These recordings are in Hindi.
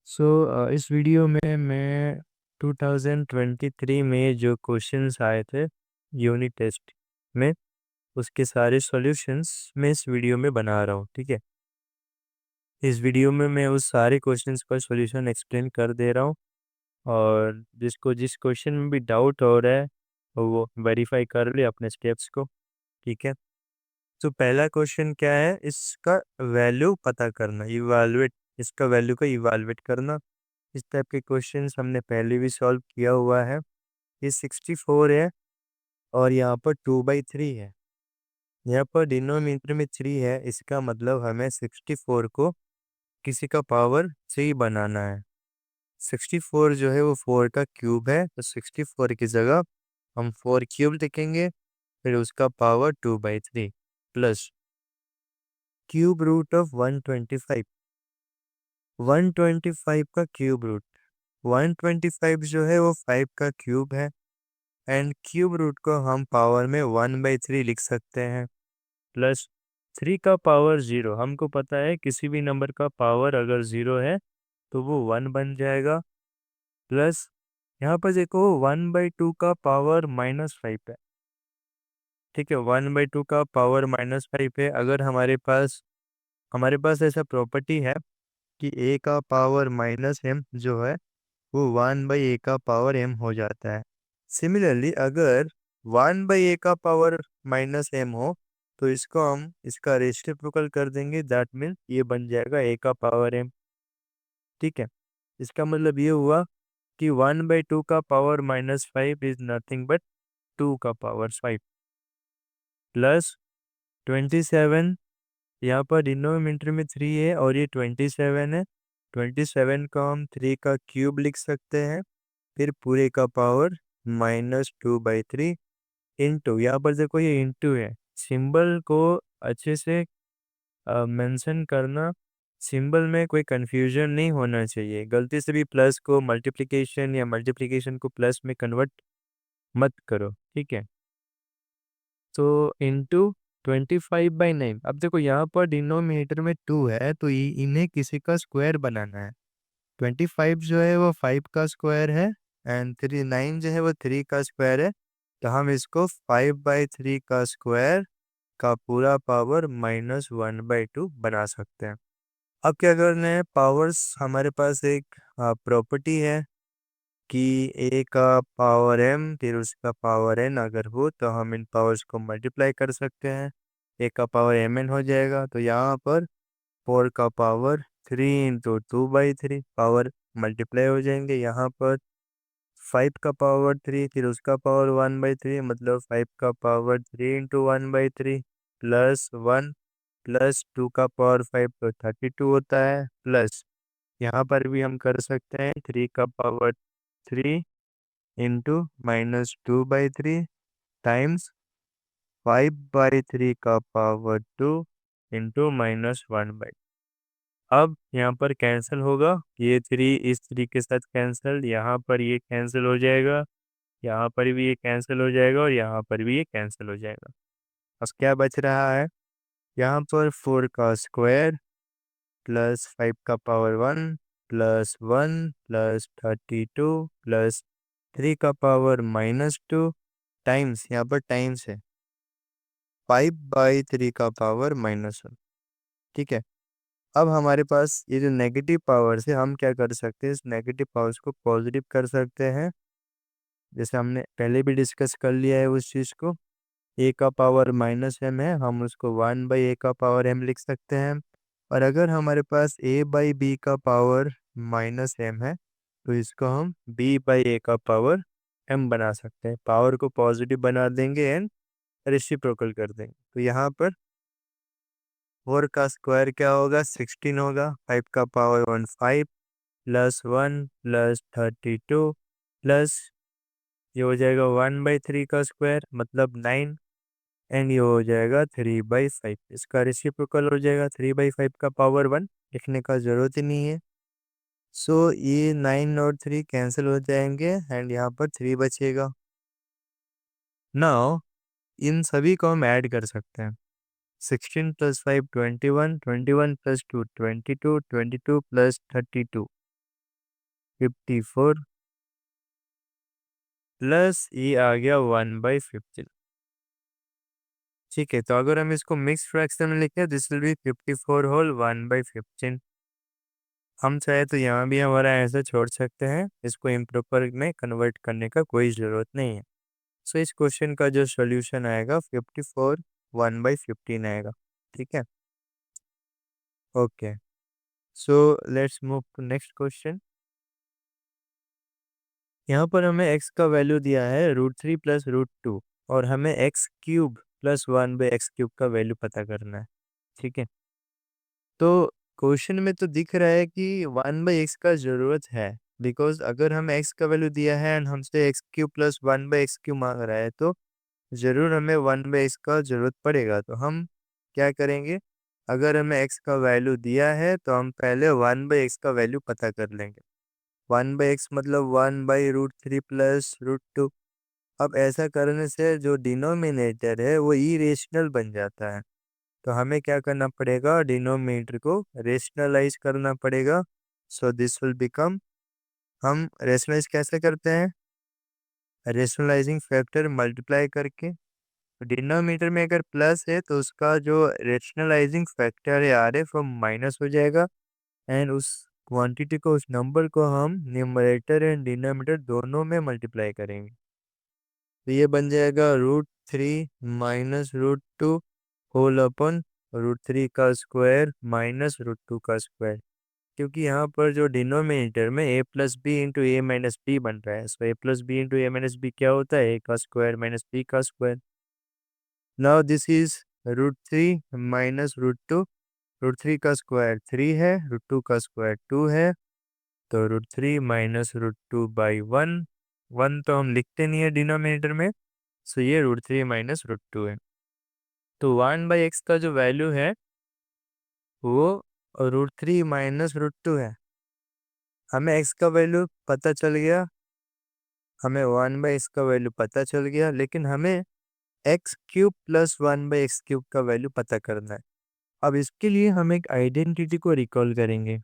इस वीडियो में मैं 2023 में जो क्वेश्चंस आए थे यूनिट टेस्ट में उसके सारे सॉल्यूशंस मैं इस वीडियो में बना रहा हूँ। ठीक है, इस वीडियो में मैं उस सारे क्वेश्चंस का सॉल्यूशन एक्सप्लेन कर दे रहा हूँ और जिसको जिस क्वेश्चन में भी डाउट हो रहा है वो वेरीफाई कर ले अपने स्टेप्स को। ठीक है, तो पहला क्वेश्चन क्या है, इसका वैल्यू पता करना, इवालुएट, इसका वैल्यू को इवालुएट करना। इस टाइप के क्वेश्चंस हमने पहले भी सॉल्व किया हुआ है। ये 64 है और यहाँ पर 2/3 है, यहाँ पर डिनोमिनेटर में 3 है, इसका मतलब हमें 64 को किसी का पावर 3 बनाना है। 64 जो है वो 4 का क्यूब है, तो 64 की जगह हम 4 क्यूब लिखेंगे, फिर उसका power 2/3 plus cube root of 125। 125 का क्यूब रूट, 125 जो है वो 5 का क्यूब है एंड क्यूब रूट को हम पावर में 1/3 लिख सकते हैं, प्लस 3 का पावर 0। हमको पता है किसी भी नंबर का पावर अगर 0 है तो वो 1 बन जाएगा, प्लस यहाँ पर देखो 1/2 का पावर -5 है। ठीक है, 1/2 का पावर -5 है। अगर हमारे पास ऐसा प्रॉपर्टी है कि a का पावर -m जो है वो 1/a का पावर m हो जाता है। सिमिलरली अगर 1/a का पावर -m हो तो इसको हम इसका रेसिप्रोकल कर देंगे, दैट मीन्स ये बन जाएगा a का पावर m। ठीक है, इसका मतलब ये हुआ कि 1/2 का पावर -5 इज नथिंग बट 2 का पावर 5 प्लस 27। यहाँ पर डिनोमिनेटर में 3 है और ये 27 है। 27 को हम 3 का क्यूब लिख सकते हैं, फिर पूरे का पावर -2/3 इंटू, यहाँ पर देखो ये इंटू है, सिंबल को अच्छे से मेंशन करना, सिंबल में कोई कंफ्यूजन नहीं होना चाहिए। गलती से भी प्लस को मल्टीप्लिकेशन या मल्टीप्लिकेशन को प्लस में कन्वर्ट मत करो। ठीक है, तो इंटू 25/9। अब देखो यहाँ पर डिनोमिनेटर में 2 है तो इन्हें किसी का स्क्वायर बनाना है। 25 जो है वो 5 का स्क्वायर है एंड 9 जो है वो 3 का स्क्वायर है, तो हम इसको 5/3 का स्क्वायर का पूरा पावर -1/2 बना सकते हैं। अब क्या करना है, पावर्स हमारे पास एक प्रॉपर्टी है कि a का पावर m फिर उसका पावर n अगर हो तो हम इन पावर्स को मल्टीप्लाई कर सकते हैं, a का पावर mn हो जाएगा। तो यहाँ पर 4 का पावर 3 इंटू 2/3 पावर मल्टीप्लाई हो जाएंगे। यहाँ पर 5 का पावर 3 फिर उसका पावर 1/3, मतलब 5 का पावर 3 इंटू 1/3 प्लस 1 प्लस 2 का पावर 5 तो 32 होता है, प्लस यहाँ पर भी हम कर सकते हैं 3 का पावर 3 इंटू -2/3 टाइम्स 5/3 का पावर 2 इंटू -1/। अब यहाँ पर कैंसिल होगा, ये 3 इस 3 के साथ कैंसिल, यहाँ पर ये कैंसिल हो जाएगा, यहाँ पर भी ये कैंसिल हो जाएगा और यहाँ पर भी ये कैंसिल हो जाएगा। अब क्या बच रहा है, यहाँ पर 4 का स्क्वायर प्लस 5 का पावर 1 प्लस 1 प्लस 32 प्लस 3 का पावर -2 टाइम्स, यहाँ पर टाइम्स है 5/3 का पावर -1। ठीक है, अब हमारे पास ये जो नेगेटिव पावर्स है हम क्या कर सकते हैं, इस नेगेटिव पावर्स को पॉजिटिव कर सकते हैं, जैसे हमने पहले भी डिस्कस कर लिया है उस चीज़ को। a का पावर -m है, हम उसको 1/a का पावर m लिख सकते हैं। और अगर हमारे पास a/b का पावर -m है तो इसको हम b/a का पावर m बना सकते हैं। पावर को पॉजिटिव बना देंगे एंड रेसिप्रोकल कर देंगे। तो यहाँ पर 4 का स्क्वायर क्या होगा, 16 होगा, 5 का पावर 1 5 प्लस 1 प्लस 32 प्लस ये हो जाएगा 1/3 का स्क्वायर मतलब 9 एंड ये हो जाएगा 3/5। इसका रेसिप्रोकल हो जाएगा 3/5 का पावर 1, लिखने का ज़रूरत ही नहीं है। सो ये 9 और 3 कैंसिल हो जाएंगे एंड यहाँ पर 3 बचेगा। नाउ इन सभी को हम ऐड कर सकते हैं, 16 + 5 21, 21 + 2 22, 22 + 32 54 प्लस ये आ गया 1/15। ठीक है, तो अगर हम इसको मिक्स फ्रैक्शन में लिखें, दिस विल बी 54 होल 1/15। हम चाहे तो यहाँ भी हमारा ऐसा छोड़ सकते हैं, इसको इम्प्रॉपर में कन्वर्ट करने का कोई ज़रूरत नहीं है। सो इस क्वेश्चन का जो सॉल्यूशन आएगा 54 1/15 आएगा। ठीक है, okay. So let's move to next question. यहाँ पर हमें x का वैल्यू दिया है √3 प्लस √2 और हमें x³ प्लस 1/x³ का वैल्यू पता करना है। ठीक है, तो क्वेश्चन में तो दिख रहा है कि 1/x का ज़रूरत है, बिकॉज अगर हमें x का वैल्यू दिया है एंड हमसे x³ प्लस 1/x³ मांग रहा है, तो ज़रूर हमें 1/x का ज़रूरत पड़ेगा। तो हम क्या करेंगे, अगर हमें x का वैल्यू दिया है तो हम पहले 1/x का वैल्यू पता कर लेंगे। 1/x मतलब 1/√3 प्लस √2। अब ऐसा करने से जो डिनोमिनेटर है वो इरेशनल बन जाता है, तो हमें क्या करना पड़ेगा, डिनोमिनेटर को रेशनलाइज करना पड़ेगा। सो दिस विल बिकम, हम रेशनलाइज कैसे करते हैं, रेशनलाइजिंग फैक्टर मल्टीप्लाई करके। डिनोमिनेटर में अगर प्लस है तो उसका जो रेशनलाइजिंग फैक्टर है आर एफ वो माइनस हो जाएगा, एंड उस क्वांटिटी को, उस नंबर को हम न्यूमरेटर एंड डिनोमिनेटर दोनों में मल्टीप्लाई करेंगे। तो ये बन जाएगा √3 माइनस √2 होल अपन √3 का स्क्वायर माइनस √2 का स्क्वायर, क्योंकि यहाँ पर जो डिनोमिनेटर में a plus b into a minus b बन रहा है। So a plus b into a minus b क्या होता है, a का स्क्वायर माइनस b का square. Now this is √3 minus √2। √3 का स्क्वायर 3 है, √2 का स्क्वायर 2 है, तो √3 माइनस √2/1। 1 तो हम लिखते नहीं है डिनोमिनेटर में, सो ये √3 माइनस √2 है। तो 1/x का जो वैल्यू है वो √3 माइनस √2 है। हमें x का वैल्यू पता चल गया, हमें 1/x का वैल्यू पता चल गया, लेकिन हमें x³ प्लस 1/x³ का वैल्यू पता करना है। अब इसके लिए हम एक आइडेंटिटी को रिकॉल करेंगे।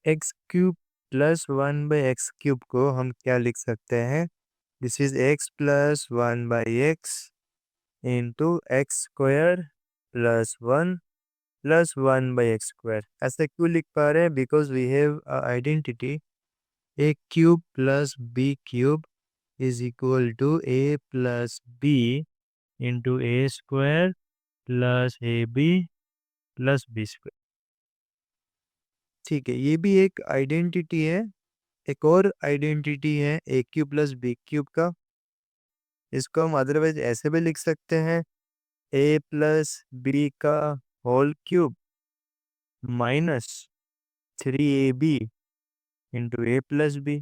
x³ प्लस 1/x³ को हम क्या लिख सकते हैं, this is x plus 1/x into x² plus 1 plus 1/x²। ऐसा क्यों लिख पा रहे हैं, because we have identity a³ plus b³ is equal to a plus b into a² plus ab plus b²। ठीक है, ये भी एक आइडेंटिटी है। एक और आइडेंटिटी है a³ प्लस b³ का, इसको हम अदरवाइज ऐसे भी लिख सकते हैं, a प्लस b का whole cube minus 3ab into a plus b.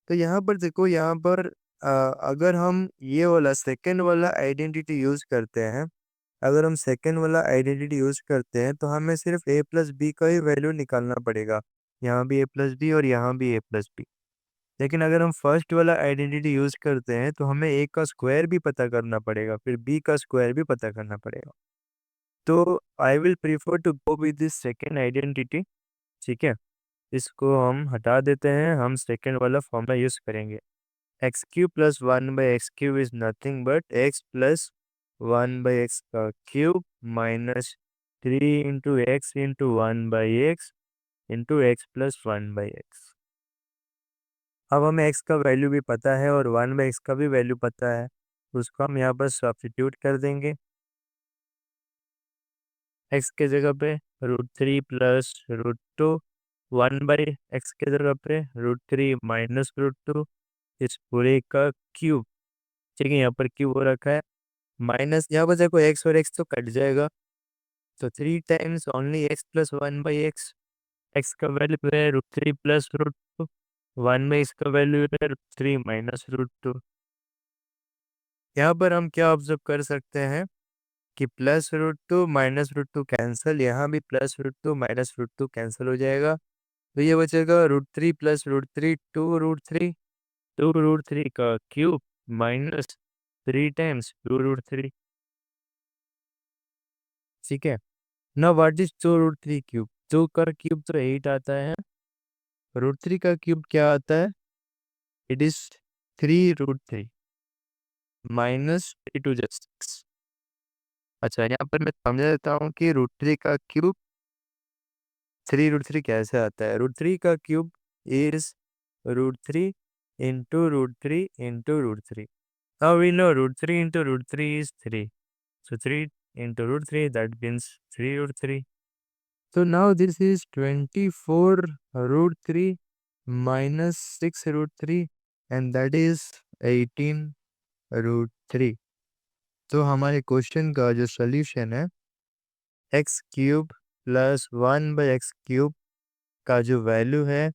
तो यहाँ पर देखो, यहाँ पर अगर हम ये वाला सेकेंड वाला आइडेंटिटी यूज करते हैं, अगर हम सेकेंड वाला आइडेंटिटी यूज करते हैं तो हमें सिर्फ a प्लस बी का ही वैल्यू निकालना पड़ेगा। यहाँ भी a प्लस बी और यहाँ भी a प्लस बी। लेकिन अगर हम फर्स्ट वाला आइडेंटिटी यूज करते हैं तो हमें a का स्क्वायर भी पता करना पड़ेगा, फिर b का स्क्वायर भी पता करना पड़ेगा। तो I will prefer to go with this second identity. ठीक है, इसको हम हटा देते हैं, हम सेकेंड वाला फॉर्मूला यूज करेंगे। x³ plus 1/x³ is nothing but x plus 1/x का cube minus 3 into x into 1/x into x plus 1/x। अब हमें x का वैल्यू भी पता है और 1/x का भी वैल्यू पता है, उसको हम यहाँ पर सब्स्टिट्यूट कर देंगे। x के जगह पे √3 प्लस √2, 1/x के जगह पे √3 माइनस √2, इस पूरे का क्यूब। ठीक है, यहाँ पर क्यूब हो रखा है, माइनस यहाँ पर देखो x और x तो कट जाएगा, तो 3 times only x plus 1/x। x का वैल्यू है √3 प्लस √2, 1/x का वैल्यू है √3 माइनस √2। यहाँ पर हम क्या ऑब्जर्व कर सकते हैं कि प्लस √2 माइनस √2 कैंसिल, यहाँ भी प्लस √2 माइनस √2 कैंसिल हो जाएगा, तो ये बचेगा √3 प्लस √3 2√3, 2√3 का क्यूब माइनस 3 टाइम्स 2√3। ठीक है, ना व्हाट इज 2√3 क्यूब, 2 का क्यूब तो 8 आता है, √3 का क्यूब क्या आता है? It is 3√3 minus 3 × 6। अच्छा, यहाँ पर मैं समझा देता हूँ कि √3 का क्यूब 3√3 कैसे आता है। √3 का cube is √3 into √3 into √3. Now we know √3 into √3 is 3. So 3 into √3, that means 3√3. So now this is 24√3 minus 6√3 and that is 18√3. तो हमारे क्वेश्चन का जो सोल्यूशन है x क्यूब प्लस 1/x³ का जो वैल्यू है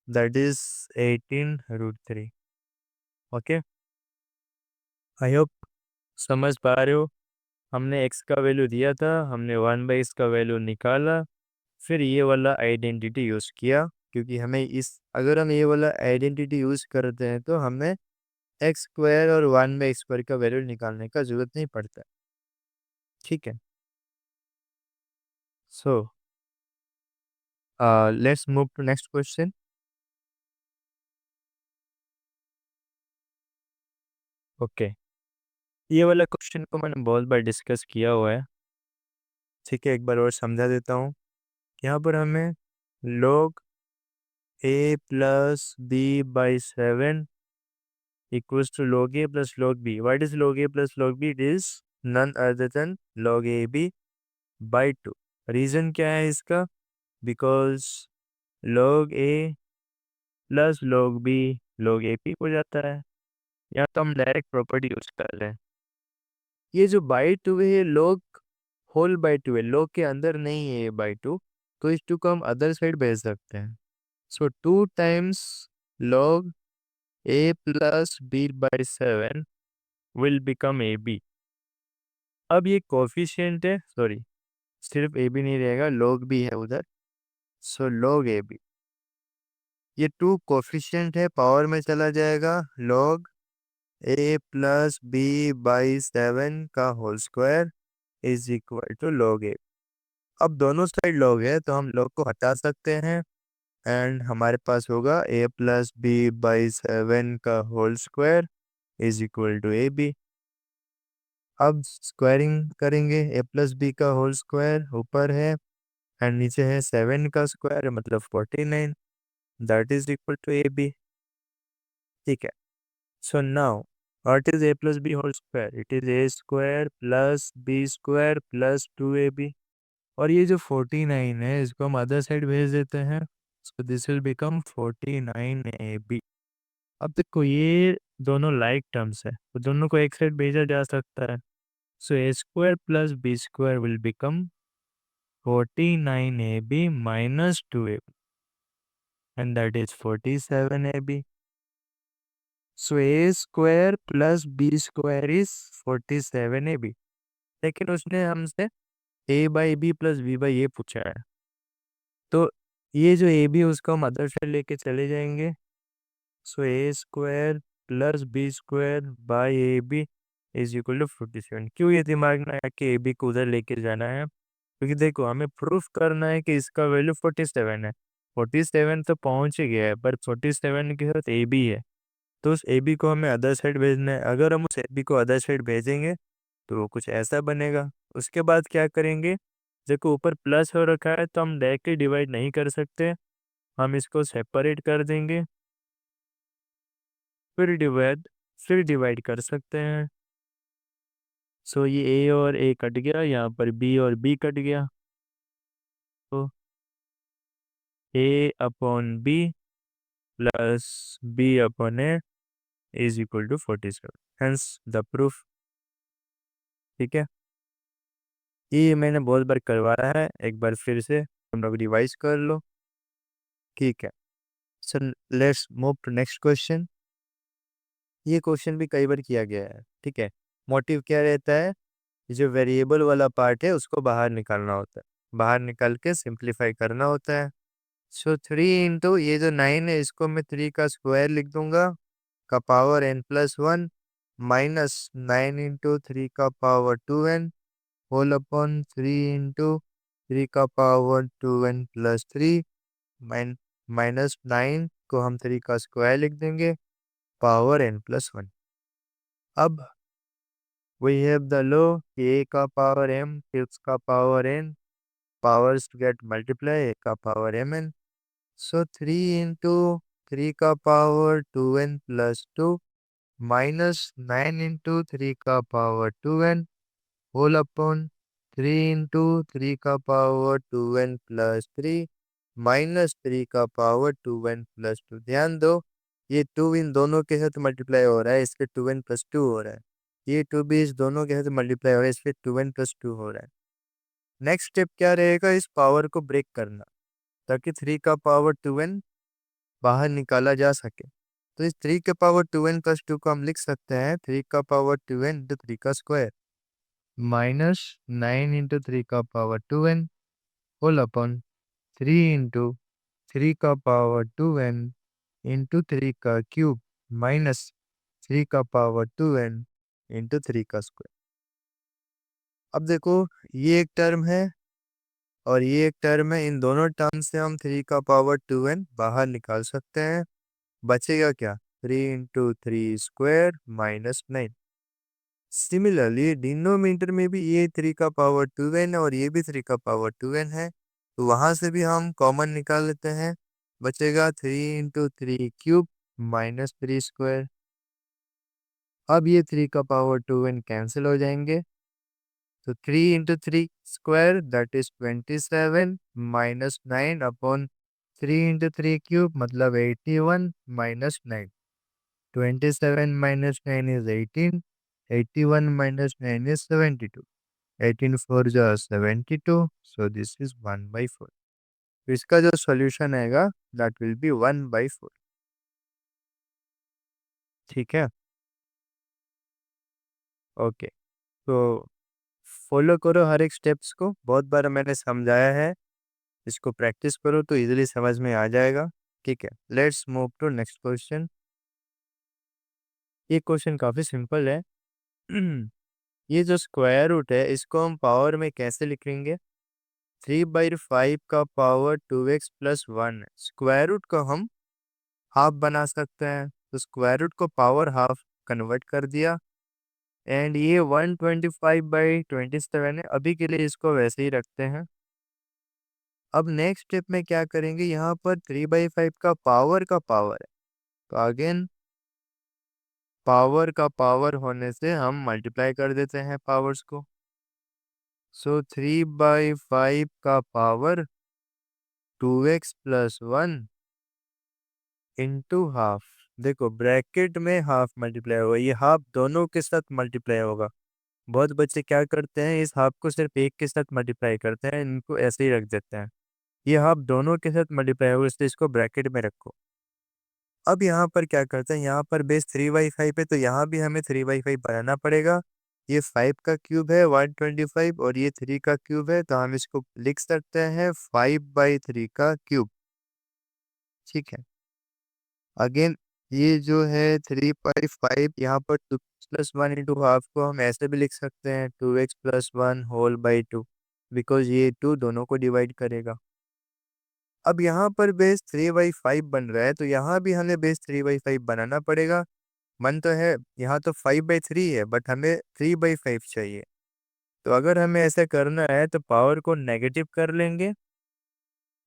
that is 18√3। Okay, I hope समझ पा रहे हो। हमने x का वैल्यू दिया था, हमने 1/x का वैल्यू निकाला, फिर ये वाला आइडेंटिटी यूज़ किया, क्योंकि हमें अगर हम ये वाला आइडेंटिटी यूज़ करते हैं तो हमें x² और 1/x² का वैल्यू निकालने का ज़रूरत नहीं पड़ता। ठीक है, so let's move to next question. Okay, ये वाला क्वेश्चन को मैंने बहुत बार डिस्कस किया हुआ है। ठीक है, एक बार और समझा देता हूँ। यहाँ पर हमें log a plus b by 7 equals to log a plus log b. What is log a plus log b? It is none other than log ab by 2. Reason क्या है इसका? Because log a plus log b log ab हो जाता है। यहाँ तो हम डायरेक्ट प्रॉपर्टी यूज कर रहे हैं। ये जो बाई 2 है ये log होल बाई 2 है, log के अंदर नहीं है ये बाई 2, तो इस 2 को हम अदर साइड भेज सकते हैं। सो 2 times log a plus b by 7 will become ab। अब ये कोफिशिएंट है, सॉरी सिर्फ ab नहीं रहेगा, log भी है उधर। सो log ab, ये 2 कोफिशिएंट है, पावर में चला जाएगा, log a plus b by 7 का whole square is equal to log a। अब दोनों साइड log है तो हम log को हटा सकते हैं एंड हमारे पास होगा a plus b by 7 का whole square is equal to a b. अब स्क्वायरिंग करेंगे, a plus b का होल स्क्वायर ऊपर है एंड नीचे है 7 का स्क्वायर मतलब 49, that is equal to a b. ठीक है, so now what is a plus b whole square? It is a² plus b² plus 2ab। और ये जो 49 है इसको हम अदर साइड भेज देते हैं, सो दिस विल बिकम 49ab। अब देखो ये दोनों लाइक टर्म्स है तो दोनों को एक साइड भेजा जा सकता है, so a² plus b² will become 49ab minus 2ab and that is 47ab। So a² plus b² is 47ab, लेकिन उसने हमसे a बाई बी प्लस b बाई ए पूछा है, तो ये जो ए बी उसको हम अदर साइड लेके चले जाएंगे। So a² plus b² by a b is equal to 47। क्यों ये दिमाग में आया कि ए बी को उधर लेके जाना है? क्योंकि देखो हमें प्रूफ करना है कि इसका वैल्यू 47 है। 47 तो पहुंच ही गया है, पर 47 के साथ ए बी है, तो उस ए बी को हमें अदर साइड भेजना है। अगर हम उस ए बी को अदर साइड भेजेंगे तो वो कुछ ऐसा बनेगा। उसके बाद क्या करेंगे, देखो ऊपर प्लस हो रखा है तो हम डायरेक्टली डिवाइड नहीं कर सकते, हम इसको सेपरेट कर देंगे, फिर डिवाइड कर सकते हैं। सो ये ए और ए कट गया, यहाँ पर बी और बी कट गया, तो a upon b plus b upon a is equal to 47, hence the proof. ठीक है, ये मैंने बहुत बार करवाया है, एक बार फिर से हम लोग रिवाइज कर लो। ठीक है, sir let's move to next question. ये क्वेश्चन भी कई बार किया गया है। ठीक है, मोटिव क्या रहता है, जो वेरिएबल वाला पार्ट है उसको बाहर निकालना होता है, बाहर निकाल के सिंप्लीफाई करना होता है। सो 3 इंटू ये जो 9 है इसको मैं 3 का स्क्वायर लिख दूंगा का पावर n+1 माइनस 9 इंटू 3 का power 2n whole upon 3 into 3 का पावर 2n प्लस 3 -9 को हम 3 का स्क्वायर लिख देंगे, पावर n+1। अब वी हैव द लॉ कि a का पावर m फिर उसका power n, powers get multiply, a का पावर mn। सो 3 इंटू 3 का पावर 2n प्लस 2 -9 इंटू 3 का power 2n whole upon 3 into 3 का पावर 2n प्लस 3 -3 का पावर 2n प्लस 2। ध्यान दो, ये 2 इन दोनों के साथ मल्टीप्लाई हो रहा है, इसके 2n प्लस 2 हो रहा है। ये 2 भी इस दोनों के साथ मल्टीप्लाई हो रहा है, इसके 2n प्लस 2 हो रहा है। नेक्स्ट स्टेप क्या रहेगा, इस पावर को ब्रेक करना, ताकि 3 का पावर 2n बाहर निकाला जा सके। तो इस 3 के पावर 2n प्लस 2 को हम लिख सकते हैं 3 का पावर 2n इंटू 3 का स्क्वायर -9 इंटू 3 का power 2n whole upon 3 into 3 का पावर 2n इंटू 3 का क्यूब -3 का पावर 2n इंटू 3 का स्क्वायर। अब देखो, ये एक टर्म है और ये एक टर्म है, इन दोनों टर्म से हम 3 का पावर 2n बाहर निकाल सकते हैं। बचेगा क्या, 3 इंटू 3 स्क्वायर -9। सिमिलरली डिनोमिनेटर में भी ये 3 का पावर 2n है और ये भी 3 का पावर 2n है, तो वहां से भी हम कॉमन निकाल लेते हैं। बचेगा 3 इंटू 3 क्यूब -3 स्क्वायर। अब ये 3 का पावर 2n कैंसिल हो जाएंगे, तो 3 into 3 square that is 27 -9 upon 3 into 3 cube मतलब 81 -9। 27 minus 9 is 18, 81 minus 9 is 72, 18 4 जो 72, so this is 1/4। तो इसका जो सॉल्यूशन आएगा that will be 1/4। ठीक है, ओके। तो फॉलो करो हर एक स्टेप्स को, बहुत बार मैंने समझाया है, इसको प्रैक्टिस करो तो इजीली समझ में आ जाएगा। ठीक है, let's move to next question. ये क्वेश्चन काफ़ी सिंपल है। ये जो स्क्वायर रूट है इसको हम पावर में कैसे लिखेंगे, 3/5 का पावर 2x प्लस 1 है। स्क्वायर रूट को हम हाफ बना सकते हैं, तो स्क्वायर रूट को पावर हाफ कन्वर्ट कर दिया, एंड ये 125/27 है। अभी के लिए इसको वैसे ही रखते हैं। अब नेक्स्ट स्टेप में क्या करेंगे, यहाँ पर 3/5 का पावर है, तो अगेन पावर का पावर होने से हम मल्टीप्लाई कर देते हैं पावर्स को। सो 3/5 का power 2x plus 1 into half. देखो ब्रैकेट में हाफ मल्टीप्लाई होगा, ये हाफ दोनों के साथ मल्टीप्लाई होगा। बहुत बच्चे क्या करते हैं, इस हाफ को सिर्फ एक के साथ मल्टीप्लाई करते हैं, इनको ऐसे ही रख देते हैं। ये हाफ दोनों के साथ मल्टीप्लाई होगा, इसलिए इसको ब्रैकेट में रखो। अब यहाँ पर क्या करते हैं, यहाँ पर बेस 3/5 है, तो यहाँ भी हमें 3/5 बनाना पड़ेगा। ये 5 का क्यूब है 125 और ये 3 का क्यूब है, तो हम इसको लिख सकते हैं 5/3 का क्यूब। ठीक है, अगेन ये जो है 3/5, यहाँ पर 2x+1 इंटू हाफ को हम ऐसे भी लिख सकते हैं 2x+1 होल बाई 2, बिकॉज ये 2 दोनों को डिवाइड करेगा। अब यहाँ पर बेस 3/5 बन रहा है, तो यहाँ भी हमें बेस 3/5 बनाना पड़ेगा। मन तो है, यहाँ तो 5/3 है, बट हमें 3/5 चाहिए। तो अगर हमें ऐसा करना है तो पावर को नेगेटिव कर लेंगे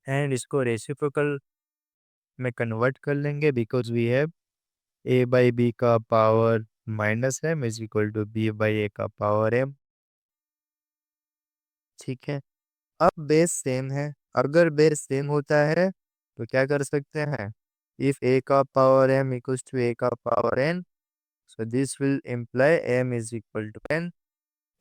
एंड इसको रेसिप्रोकल में कन्वर्ट कर लेंगे, बिकॉज वी हैव a/b का power -m is equal to b/a का पावर m। ठीक है, अब बेस सेम है, अगर बेस सेम होता है तो क्या कर सकते हैं, इफ a का power m equals to a का power n, so this will imply m is equal to n।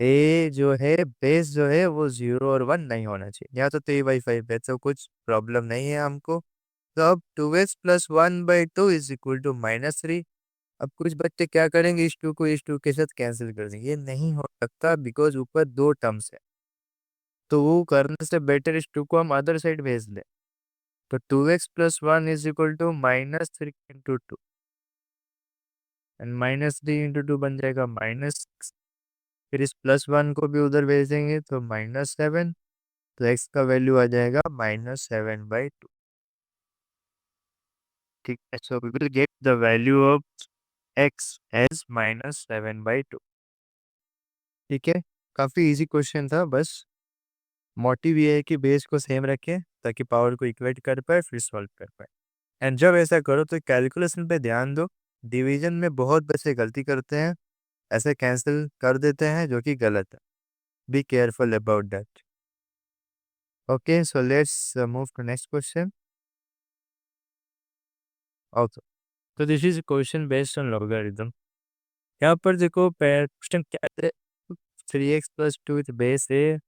A जो है बेस जो है वो 0 और 1 नहीं होना चाहिए, या तो 3/5 है, तो कुछ प्रॉब्लम नहीं है हमको। तो अब 2x plus 1/2 is equal to -3। अब कुछ बच्चे क्या करेंगे, इस 2 को इस 2 के साथ कैंसिल कर देंगे, ये नहीं हो सकता बिकॉज ऊपर 2 टर्म्स है। तो वो करने से बेटर इस 2 को हम अदर साइड भेज दें, तो 2x plus 1 is equal to -3 into 2 and -3 into 2 बन जाएगा -6। फिर इस +1 को भी उधर भेजेंगे तो -7, तो x का वैल्यू आ जाएगा -7/2। ठीक है, so we will get the value of x as -7/2। ठीक है, काफ़ी इजी क्वेश्चन था, बस मोटिव ये है कि बेस को सेम रखें ताकि पावर को इक्वेट कर पाए फिर सॉल्व कर पाए। एंड जब ऐसा करो तो कैलकुलेशन पे ध्यान दो, डिवीजन में बहुत बच्चे गलती करते हैं, ऐसे कैंसिल कर देते हैं जो कि गलत है। Be careful about that. Okay, so let's move to next question also. तो this is question based on logarithm. यहाँ पर देखो क्वेश्चन क्या है, 3x+2 with base a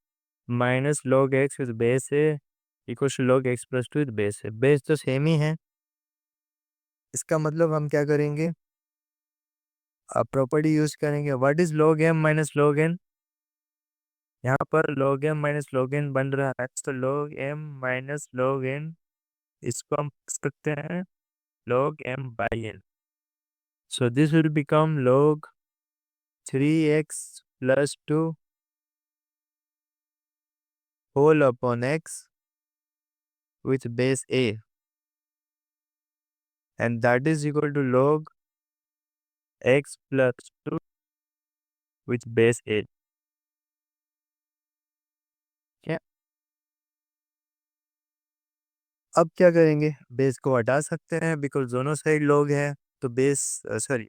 minus log x with base a equals to log x+2 with base a. Base तो सेम ही है, इसका मतलब हम क्या करेंगे, प्रॉपर्टी यूज करेंगे। What is log m minus log n? यहाँ पर log m minus log n बन रहा है, तो log m minus log n इसको हम लिख सकते हैं log m by n। So this will become log 3x+2 whole upon x with base a, and that is equal to log x+2 with base a। क्या अब क्या करेंगे, बेस को हटा सकते हैं बिकॉज दोनों साइड log है, तो बेस सॉरी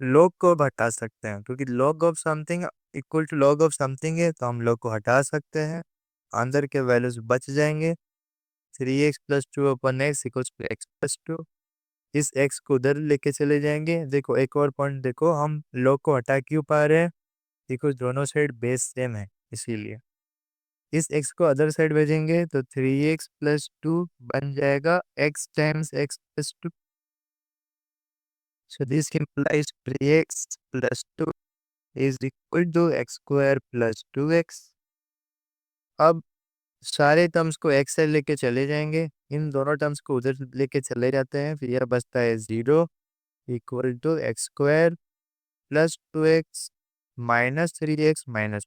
log को अब हटा सकते हैं क्योंकि log of something equal to log of something है, तो हम log को हटा सकते हैं, अंदर के वैल्यूज बच जाएंगे। 3x+2 upon x equals to x+2, इस x को उधर लेके चले जाएंगे। देखो एक और पॉइंट देखो, हम log को हटा क्यों पा रहे हैं, बिकॉज दोनों साइड बेस सेम है इसीलिए। इस x को अदर साइड भेजेंगे तो 3x+2 बन जाएगा x times x+2। So this implies 3x+2 is equal to x square plus 2x। अब सारे टर्म्स को x से लेके चले जाएंगे, इन दोनों टर्म्स को उधर लेके चले जाते हैं, फिर यह बचता है 0 equal to x square plus 2x minus 3x minus.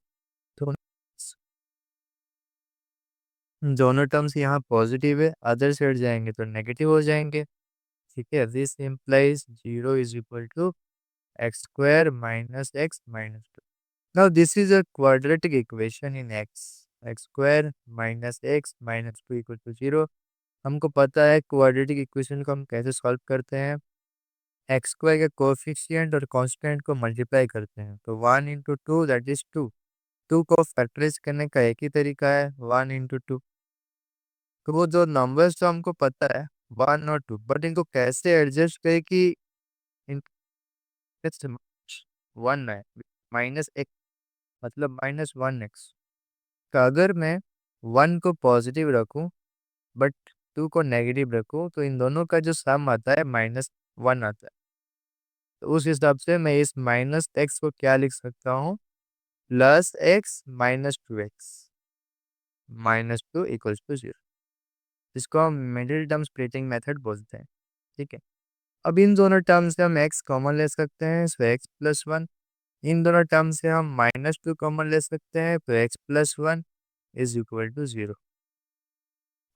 दोनों टर्म्स यहाँ पॉजिटिव है, अदर साइड जाएंगे तो नेगेटिव हो जाएंगे। ठीक है, this implies 0 is equal to x square minus x minus 2। Now this is a quadratic equation in x square minus x minus 2 equal to 0। हमको पता है क्वाड्रेटिक इक्वेशन को हम कैसे सॉल्व करते हैं, एक्स स्क्वायर के कोएफिशिएंट और कांस्टेंट को मल्टीप्लाई करते हैं, तो 1 × 2 दैट इज 2। 2 को फैक्टराइज करने का एक ही तरीका है, 1 × 2। तो वो जो नंबर्स तो हमको पता है 1 और 2, बट इनको कैसे एडजस्ट करें कि इन 1 है, माइनस एक मतलब -1x का अगर मैं 1 को पॉजिटिव रखूं बट 2 को नेगेटिव रखूं तो इन दोनों का जो सम आता है -1 आता है। तो उस हिसाब से मैं इस -x को क्या लिख सकता हूँ, +x minus 2x -2 equals to 0। इसको हम मिडिल टर्म स्प्लिटिंग मेथड बोलते हैं। ठीक है, अब इन दोनों टर्म से हम x कॉमन ले सकते हैं, सो x+1। इन दोनों टर्म से हम -2 कॉमन ले सकते हैं, तो x+1 इज इक्वल टू 0।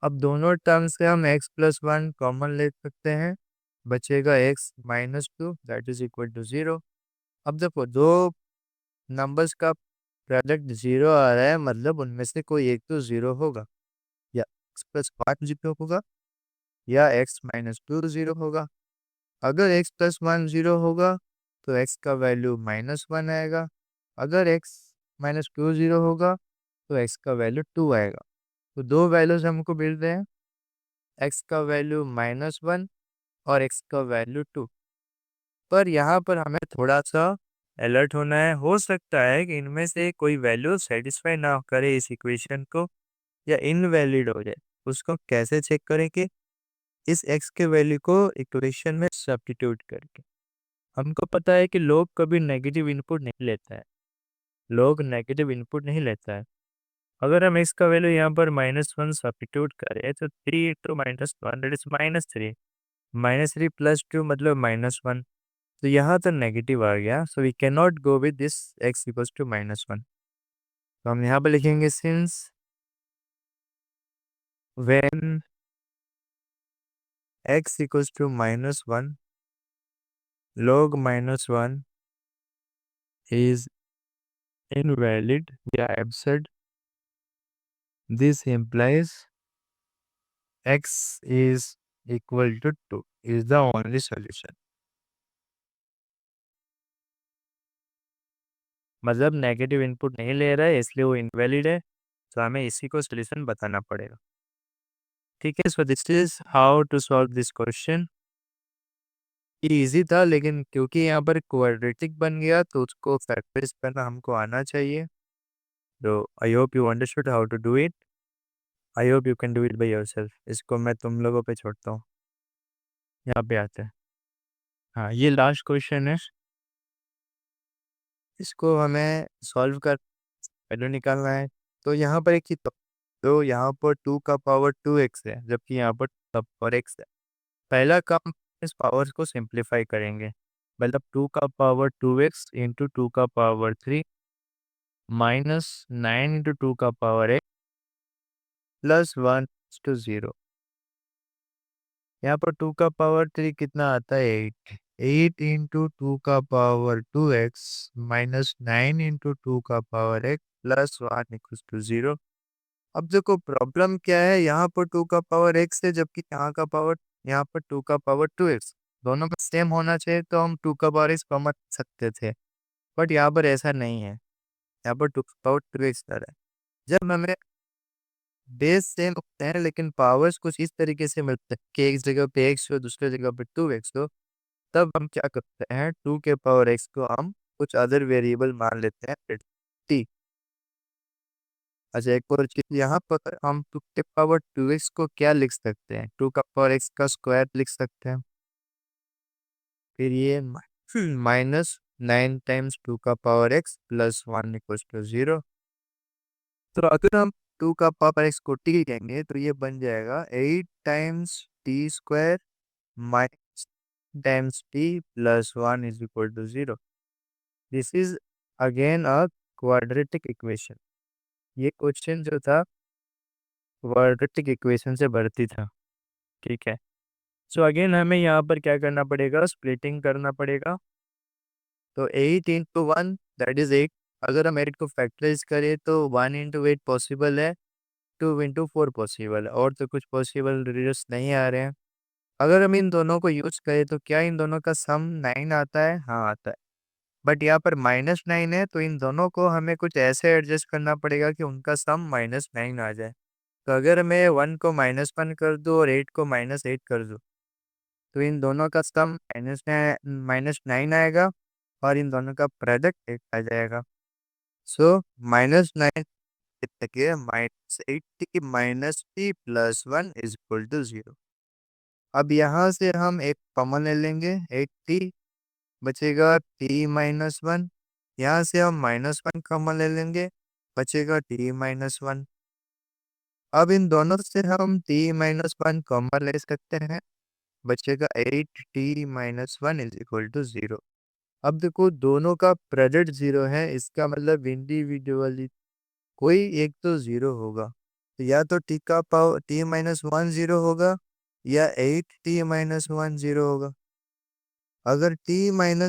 अब दोनों टर्म से हम x+1 कॉमन ले सकते हैं, बचेगा x minus 2 that is equal to 0। अब देखो दो नंबर्स का प्रोडक्ट 0 आ रहा है, मतलब उनमें से कोई एक तो 0 होगा, या x+1 0 होगा या x माइनस 2 0 होगा। अगर x+1 0 होगा तो x का वैल्यू -1 आएगा, अगर x माइनस 2 0 होगा तो x का वैल्यू 2 आएगा। तो दो वैल्यूज हमको मिल रहे हैं, x का वैल्यू -1 और x का वैल्यू 2। पर यहाँ पर हमें थोड़ा सा अलर्ट होना है, हो सकता है कि इनमें से कोई वैल्यू सेटिस्फाई ना करे इस इक्वेशन को या इनवैलिड हो जाए। उसको कैसे चेक करें कि इस x के वैल्यू को इक्वेशन में सब्स्टिट्यूट करके। हमको पता है कि लोग कभी नेगेटिव इनपुट नहीं लेता है, लोग नेगेटिव इनपुट नहीं लेता है। अगर हम x का वैल्यू यहाँ पर -1 सब्स्टिट्यूट करें तो 3 × -1 दैट इज -3, -3 + 2 मतलब -1, तो यहाँ तो नेगेटिव आ गया, so we can not go with this x equals to -1। तो हम यहाँ पर लिखेंगे since when x equals to -1 log -1 is invalid या absurd. This implies x is equal to 2 is the only solution. मतलब नेगेटिव इनपुट नहीं ले रहा है इसलिए वो इनवैलिड है, तो हमें इसी को सोल्यूशन बताना पड़ेगा। ठीक है, so this is how to solve this question. ये इजी था, लेकिन क्योंकि यहाँ पर क्वाड्रेटिक बन गया तो उसको फैक्टराइज करना हमको आना चाहिए। तो I hope you understood how to do it. I hope you can do it by yourself. इसको मैं तुम लोगों पे छोड़ता हूँ। यहाँ पे आते हैं। हाँ, ये लास्ट क्वेश्चन है। इसको हमें सॉल्व कर वैल्यू निकालना है। तो यहाँ पर एक ही तो यहाँ पर 2 का पावर 2x है, जबकि यहाँ पर पावर x है। पहला काम इस पावर को सिंप्लीफाई करेंगे, मतलब 2 का पावर 2x इंटू 2 का पावर 3 -9 इंटू 2 का पावर x प्लस 1 टू 0। यहाँ पर 2 का पावर 3 कितना आता है? 8 इंटू 2 का पावर 2x माइनस 9 इंटू 2 का power x plus 1 equals to 0। अब देखो प्रॉब्लम क्या है, यहाँ पर 2 का पावर x है, जबकि यहाँ पर 2 का पावर 2x दोनों का सेम होना चाहिए, तो हम 2 का पावर x कॉमन सकते थे। बट यहाँ पर ऐसा नहीं है, यहाँ पर 2 का पावर 2x है। जब हमें बेस सेम होते हैं लेकिन पावर्स कुछ इस तरीके से मिलते हैं कि एक जगह पे x हो, दूसरी जगह पे 2x हो, तब हम क्या करते हैं, 2 के पावर x को हम कुछ अदर वेरिएबल मान लेते हैं t। अच्छा, एक और चीज, यहाँ पर हम 2 के पावर 2x को क्या लिख सकते हैं? 2 का पावर x का स्क्वायर लिख सकते हैं। फिर ये -9 टाइम्स 2 का power x plus 1 equals to 0। तो अगर हम 2 का पावर x को t कहेंगे तो ये बन जाएगा 8 times t square minus times t plus 1 is equal to 0। This is again a quadratic equation. ये क्वेश्चन जो था क्वाड्रेटिक इक्वेशन से भर्ती था। ठीक है, सो अगेन हमें यहाँ पर क्या करना पड़ेगा, स्प्लिटिंग करना पड़ेगा। तो 8 इंटू 1 दैट इज 8। अगर हम 8 को फैक्टराइज करें तो 1 इंटू 8 पॉसिबल है, 2 इंटू 4 पॉसिबल है, और तो कुछ पॉसिबल रिजल्ट नहीं आ रहे हैं। अगर हम इन दोनों को यूज करें तो क्या इन दोनों का सम 9 आता है? हाँ आता है। बट यहाँ पर -9 है, तो इन दोनों को हमें कुछ ऐसे एडजस्ट करना पड़ेगा कि उनका सम -9 आ जाए। तो अगर मैं 1 को -1 कर दूँ और 8 को -8 कर दूँ, तो इन दोनों का सम -9 आएगा और इन दोनों का प्रोडक्ट 8 आ जाएगा। सो -9 तक -8 minus t plus 1 is equal to 0। अब यहाँ से हम एक कॉमन ले लेंगे, 8t बचेगा t-1। यहाँ से हम -1 कॉमन ले लेंगे, बचेगा t-1। अब इन दोनों से हम t-1 कॉमन ले सकते हैं, बचेगा 8t-1 इज इक्वल टू 0। अब देखो दोनों का प्रोडक्ट 0 है, इसका मतलब इंडिविजुअली कोई एक तो 0 होगा। तो या तो t का पावर t-1 0 होगा या 8t-1 0 होगा। अगर t-1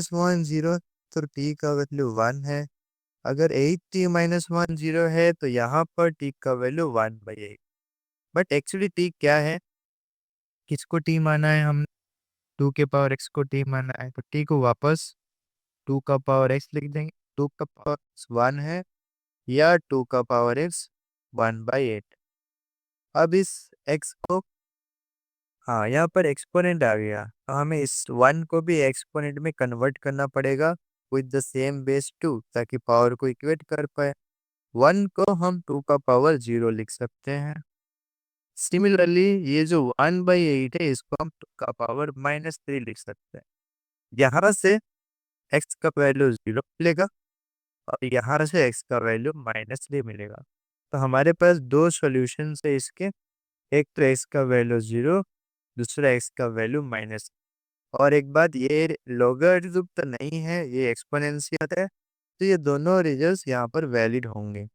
0 तो t का वैल्यू 1 है। अगर 8t-1 0 है तो यहाँ पर t का वैल्यू 1/8। बट एक्चुअली t क्या है, किसको t माना है हम? 2 के पावर x को t माना है, तो t को वापस 2 का पावर x लिख देंगे। 2 का पावर 1 है या 2 का पावर x 1/8। अब इस x को, हाँ यहाँ पर एक्सपोनेंट आ गया, तो हमें इस 1 को भी एक्सपोनेंट में कन्वर्ट करना पड़ेगा विद द सेम बेस 2, ताकि पावर को इक्वेट कर पाए। 1 को हम 2 का पावर 0 लिख सकते हैं। सिमिलरली ये जो 1/8 है, इसको हम 2 का पावर -3 लिख सकते हैं। यहाँ से x का वैल्यू 0 मिलेगा और यहाँ से x का वैल्यू -3 मिलेगा। तो हमारे पास दो सॉल्यूशन है इसके, एक तो x का वैल्यू 0, दूसरा x का वैल्यू माइनस। और एक बात, ये लॉगरिथम तो नहीं है, ये एक्सपोनेंशियल है, तो ये दोनों रिजल्ट्स यहाँ पर वैलिड होंगे।